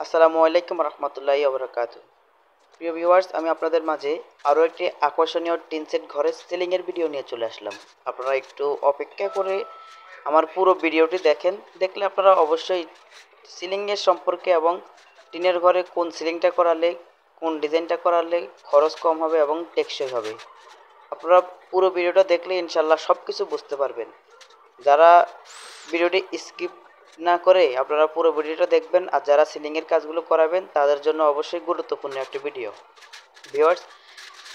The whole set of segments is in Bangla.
আসসালামু আলাইকুম রহমতুল্লাহি ওবরাকাতু। প্রিয় ভিউয়ার্স, আমি আপনাদের মাঝে আরও একটি আকর্ষণীয় টিন সেট ঘরের সিলিংয়ের ভিডিও নিয়ে চলে আসলাম। আপনারা একটু অপেক্ষা করে আমার পুরো ভিডিওটি দেখেন। দেখলে আপনারা অবশ্যই সিলিংয়ের সম্পর্কে এবং টিনের ঘরে কোন সিলিংটা করালে, কোন ডিজাইনটা করালে খরচ কম হবে এবং টেকসই হবে। আপনারা পুরো ভিডিওটা দেখলে ইনশাল্লাহ সব কিছু বুঝতে পারবেন। যারা ভিডিওটি স্কিপ না করে আপনারা পুরো ভিডিওটা দেখবেন, আর যারা সিলিংয়ের কাজগুলো করাবেন তাদের জন্য অবশ্যই গুরুত্বপূর্ণ একটি ভিডিও। ভিউয়ার্স,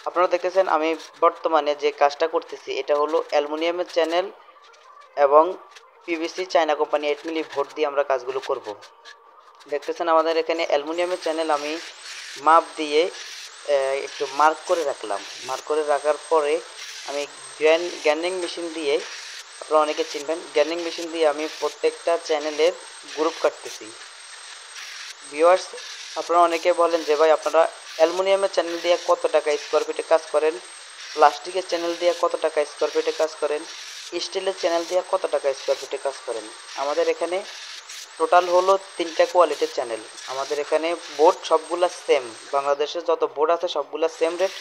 আপনারা দেখতেছেন আমি বর্তমানে যে কাজটা করতেছি এটা হলো অ্যালুমিনিয়ামের চ্যানেল এবং পিভিসি চায়না কোম্পানি 8 মিলি ভোট দিয়ে আমরা কাজগুলো করব। দেখতেছেন আমাদের এখানে অ্যালুমিনিয়ামের চ্যানেল আমি মাপ দিয়ে একটু মার্ক করে রাখলাম। মার্ক করে রাখার পরে আমি গ্যান্ডিং মেশিন দিয়ে, আপনারা অনেকে চিনবেন, গ্যান্ডিং মেশিন দিয়ে আমি প্রত্যেকটা চ্যানেলের গ্রুপ কাটতেছি। ভিউয়ার্স, আপনারা অনেকে বলেন যে ভাই আপনারা অ্যালুমিনিয়ামের চ্যানেল দিয়ে কত টাকা স্কোয়ার ফিটে কাজ করেন, প্লাস্টিকের চ্যানেল দিয়ে কত টাকা স্কোয়ার ফিটে কাজ করেন, স্টিলের চ্যানেল দিয়ে কত টাকা স্কোয়ার ফিটে কাজ করেন। আমাদের এখানে টোটাল হলো 3টা কোয়ালিটির চ্যানেল। আমাদের এখানে বোর্ড সবগুলা সেম, বাংলাদেশের যত বোর্ড আছে সবগুলা সেম রেট,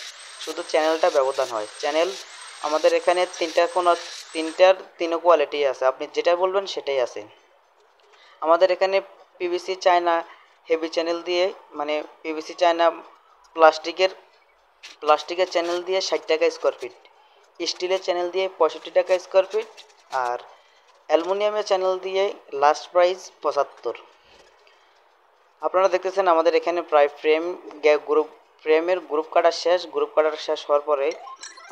শুধু চ্যানেলটা ব্যবধান হয়। চ্যানেল আমাদের এখানে তিনটার তিনও কোয়ালিটি আছে, আপনি যেটা বলবেন সেটাই আছে। আমাদের এখানে পিভিসি চায়না হেভি চ্যানেল দিয়ে, মানে পিভিসি চায়না প্লাস্টিকের প্লাস্টিকের চ্যানেল দিয়ে 60 টাকা স্কোয়ার ফিট, স্টিলের চ্যানেল দিয়ে 65 টাকা স্কোয়ার ফিট, আর অ্যালুমিনিয়ামের চ্যানেল দিয়ে লাস্ট প্রাইস 75। আপনারা দেখতেছেন আমাদের এখানে প্রায় ফ্রেমের গ্রুপ কাটার শেষ হওয়ার পরে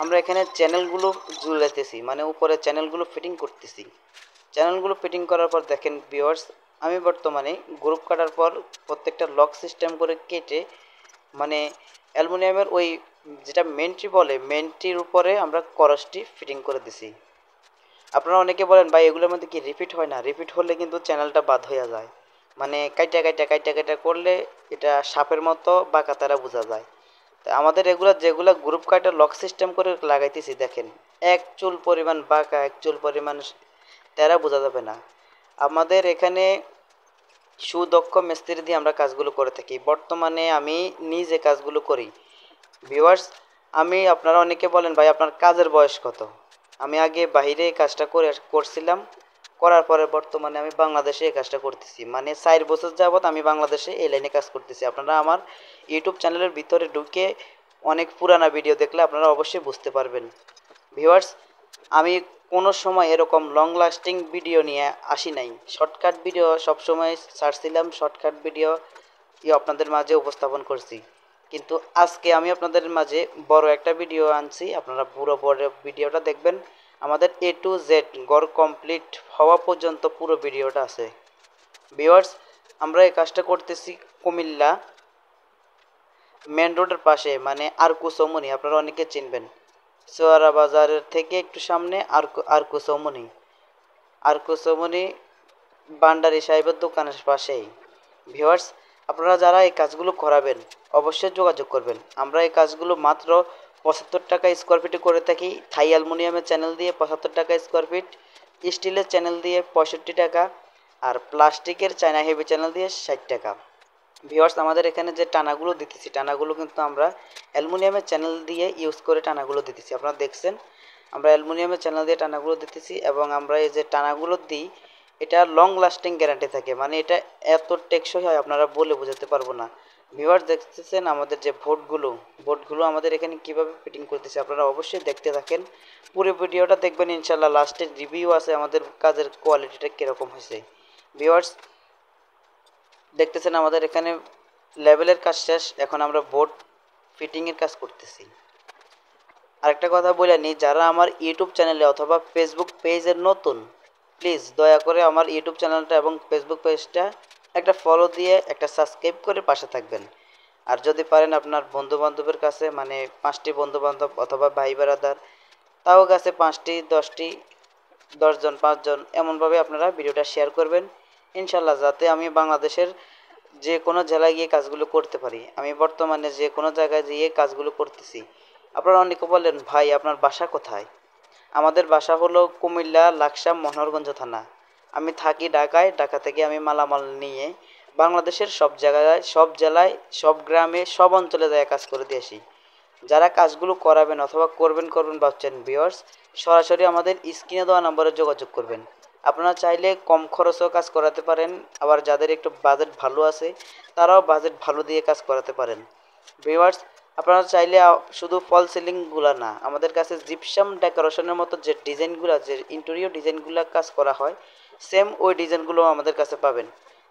আমরা এখানে চ্যানেলগুলো ঝুলাইতেছি, মানে উপরে চ্যানেলগুলো ফিটিং করতেছি। চ্যানেলগুলো ফিটিং করার পর দেখেন ভিউয়ার্স, আমি বর্তমানে গ্রুপ কাটার পর প্রত্যেকটা লক সিস্টেম করে কেটে, মানে অ্যালুমিনিয়ামের ওই যেটা মেনটি বলে, মেনটির উপরে আমরা করসটি ফিটিং করে দিছি। আপনারা অনেকে বলেন ভাই এগুলোর মধ্যে কি রিপিট হয় না? রিপিট হলে কিন্তু চ্যানেলটা বাদ হয়ে যায়, মানে কাইটা করলে এটা সাপের মতো বাঁকা তারা বোঝা যায়। তা আমাদের যেগুলা গ্রুপ কাটা লক সিস্টেম করে লাগাইতেছি, দেখেন এক চুল পরিমাণ বাঁকা, এক চুল পরিমাণ তেরা বোঝা যাবে না। আমাদের এখানে সুদক্ষ মিস্ত্রি দিয়ে আমরা কাজগুলো করে থাকি। বর্তমানে আমি নিজে কাজগুলো করি। ভিউয়ার্স, আপনারা অনেকে বলেন ভাই আপনার কাজের বয়স কত? আমি আগে বাইরে কাজটা করছিলাম, করার পরে বর্তমানে আমি বাংলাদেশে এই কাজটা করতেছি, মানে 4 বছর যাবৎ আমি বাংলাদেশে এই লাইনে কাজ করতেছি। আপনারা আমার ইউটিউব চ্যানেলের ভিতরে ঢুকে অনেক পুরানা ভিডিও দেখলে আপনারা অবশ্যই বুঝতে পারবেন। ভিউয়ার্স, আমি কোনো সময় এরকম লং লাস্টিং ভিডিও নিয়ে আসি নাই। শর্টকাট ভিডিও সবসময় ছাড়ছিলাম, শর্টকাট ভিডিও আপনাদের মাঝে উপস্থাপন করছি। কিন্তু আজকে আমি আপনাদের মাঝে বড় একটা ভিডিও আনছি, আপনারা পুরো বড় ভিডিওটা দেখবেন। আমাদের A to Z ঘর কমপ্লিট হওয়া পর্যন্ত পুরো ভিডিওটা আছে। ভিউয়ার্স, আমরা এই কাজটা করতেছি কুমিল্লা মেন রোডের পাশে, মানে আরকু চৌমনি, আপনারা অনেকে চিনবেন। সোয়ারা বাজারের থেকে একটু সামনে আরকু চৌমনি ভান্ডারি সাহেবের দোকানের পাশেই। ভিউয়ার্স, আপনারা যারা এই কাজগুলো করাবেন অবশ্যই যোগাযোগ করবেন। আমরা এই কাজগুলো মাত্র 75 টাকা স্কোয়ার ফিটে করে থাকি। থাই অ্যালুমিনিয়ামের চ্যানেল দিয়ে 75 টাকা স্কোয়ার ফিট, স্টিলের চ্যানেল দিয়ে 65 টাকা, আর প্লাস্টিকের চায়না হেভি চ্যানেল দিয়ে 60 টাকা। ভিউয়ার্স, আমাদের এখানে যে টানাগুলো দিতেছি, টানাগুলো কিন্তু আমরা অ্যালুমিনিয়ামের চ্যানেল দিয়ে ইউজ করে টানাগুলো দিতেছি। আপনারা দেখছেন আমরা অ্যালুমিনিয়ামের চ্যানেল দিয়ে টানাগুলো দিতেছি, এবং আমরা এই যে টানাগুলো দিই এটা লং লাস্টিং গ্যারান্টি থাকে, মানে এটা এত টেকসই হয় আপনারা বলে বোঝাতে পারবো না। ভিউয়ার্স, দেখতেছেন আমাদের যে বোর্ডগুলো আমাদের এখানে কিভাবে ফিটিং করতেছে, আপনারা অবশ্যই দেখতে থাকেন। পুরো ভিডিওটা দেখবেন, ইনশাল্লাহ লাস্টের রিভিউ আছে আমাদের কাজের কোয়ালিটিটা কীরকম হয়েছে। ভিউয়ার্স, দেখতেছেন আমাদের এখানে লেভেলের কাজ শেষ, এখন আমরা বোর্ড ফিটিংয়ের কাজ করতেছি। আরেকটা কথা বলে নিই, যারা আমার ইউটিউব চ্যানেলে অথবা ফেসবুক পেজের নতুন, প্লিজ দয়া করে আমার ইউটিউব চ্যানেলটা এবং ফেসবুক পেজটা একটা ফলো দিয়ে একটা সাবস্ক্রাইব করে পাশে থাকবেন। আর যদি পারেন আপনার বন্ধুবান্ধবের কাছে, মানে 5টি বন্ধুবান্ধব অথবা ভাই বেড়াদার, তাও কাছে 5টি 10টি 10জন 5জন এমনভাবে আপনারা ভিডিওটা শেয়ার করবেন, ইনশাল্লাহ, যাতে আমি বাংলাদেশের যে কোনো জেলায় গিয়ে কাজগুলো করতে পারি। আমি বর্তমানে যে কোনো জায়গায় গিয়ে কাজগুলো করতেছি। আপনারা অনেকে বলেন ভাই আপনার বাসা কোথায়? আমাদের বাসা হলো কুমিল্লা লাকসাম মনোহরগঞ্জ থানা। আমি থাকি ঢাকায়। ঢাকা থেকে আমি মালামাল নিয়ে বাংলাদেশের সব জায়গায়, সব জেলায়, সব গ্রামে, সব অঞ্চলে যায় কাজ করে দিয়ে আসি। যারা কাজগুলো করাবেন অথবা করবেন ভাবছেন ভিউয়ার্স, সরাসরি আমাদের স্ক্রিনে দেওয়া নম্বরে যোগাযোগ করবেন। আপনারা চাইলে কম খরচেও কাজ করাতে পারেন, আবার যাদের একটু বাজেট ভালো আছে তারাও বাজেট ভালো দিয়ে কাজ করাতে পারেন। ভিউয়ার্স, আপনারা চাইলে শুধু ফল সিলিংগুলো না, আমাদের কাছে জিপসাম ডেকোরেশনের মতো যে ডিজাইনগুলো, যে ইন্টেরিয়র ডিজাইনগুলো কাজ করা হয়, সেম ওই ডিজাইনগুলো আমাদের কাছে পাবেন।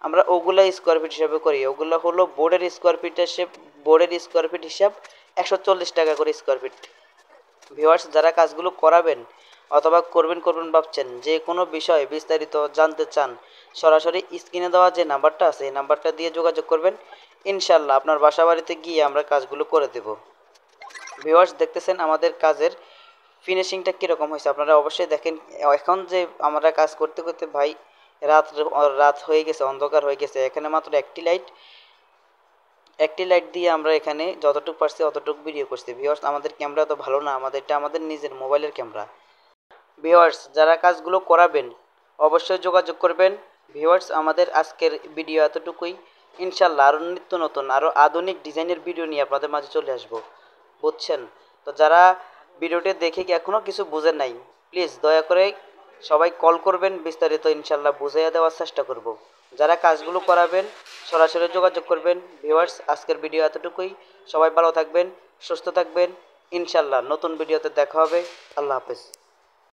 আমরা ওগুলো স্কোয়ার ফিট হিসাবে করি, ওগুলো হলো বোর্ডের স্কোয়ার ফিট হিসাব 140 টাকা করে স্কোয়ার ফিট। ভিউয়ার্স, যারা কাজগুলো করাবেন অথবা করবেন ভাবছেন, যে কোনো বিষয়ে বিস্তারিত জানতে চান, সরাসরি স্ক্রিনে দেওয়া যে নাম্বারটা আছে এই নাম্বারটা দিয়ে যোগাযোগ করবেন। ইনশাল্লাহ আপনার বাসা বাড়িতে গিয়ে আমরা কাজগুলো করে দেব। ভিউয়ার্স, দেখতেছেন আমাদের কাজের ফিনিশিংটা কীরকম হয়েছে, আপনারা অবশ্যই দেখেন। এখন যে আমরা কাজ করতে করতে ভাই রাত রাত হয়ে গেছে, অন্ধকার হয়ে গেছে। এখানে মাত্র একটি লাইট দিয়ে আমরা এখানে যতটুকু পারছি অতটুকু ভিডিও করছি। ভিউয়ার্স, আমাদের ক্যামেরা তো ভালো না, এটা আমাদের নিজের মোবাইলের ক্যামেরা। ভিউয়ার্স, যারা কাজগুলো করাবেন অবশ্যই যোগাযোগ করবেন। ভিউয়ার্স, আমাদের আজকের ভিডিও এতটুকুই। ইনশাল্লাহ আরও নিত্য নতুন, আরও আধুনিক ডিজাইনের ভিডিও নিয়ে আপনাদের মাঝে চলে আসবো, বুঝছেন? তো যারা ভিডিওটি দেখে কি এখনও কিছু বুঝেন নাই, প্লিজ দয়া করে সবাই কল করবেন, বিস্তারিত ইনশাল্লাহ বুঝাইয়া দেওয়ার চেষ্টা করব। যারা কাজগুলো করাবেন সরাসরি যোগাযোগ করবেন। ভিউয়ার্স, আজকের ভিডিও এতটুকুই। সবাই ভালো থাকবেন, সুস্থ থাকবেন। ইনশাল্লাহ নতুন ভিডিওতে দেখা হবে। আল্লাহ হাফেজ।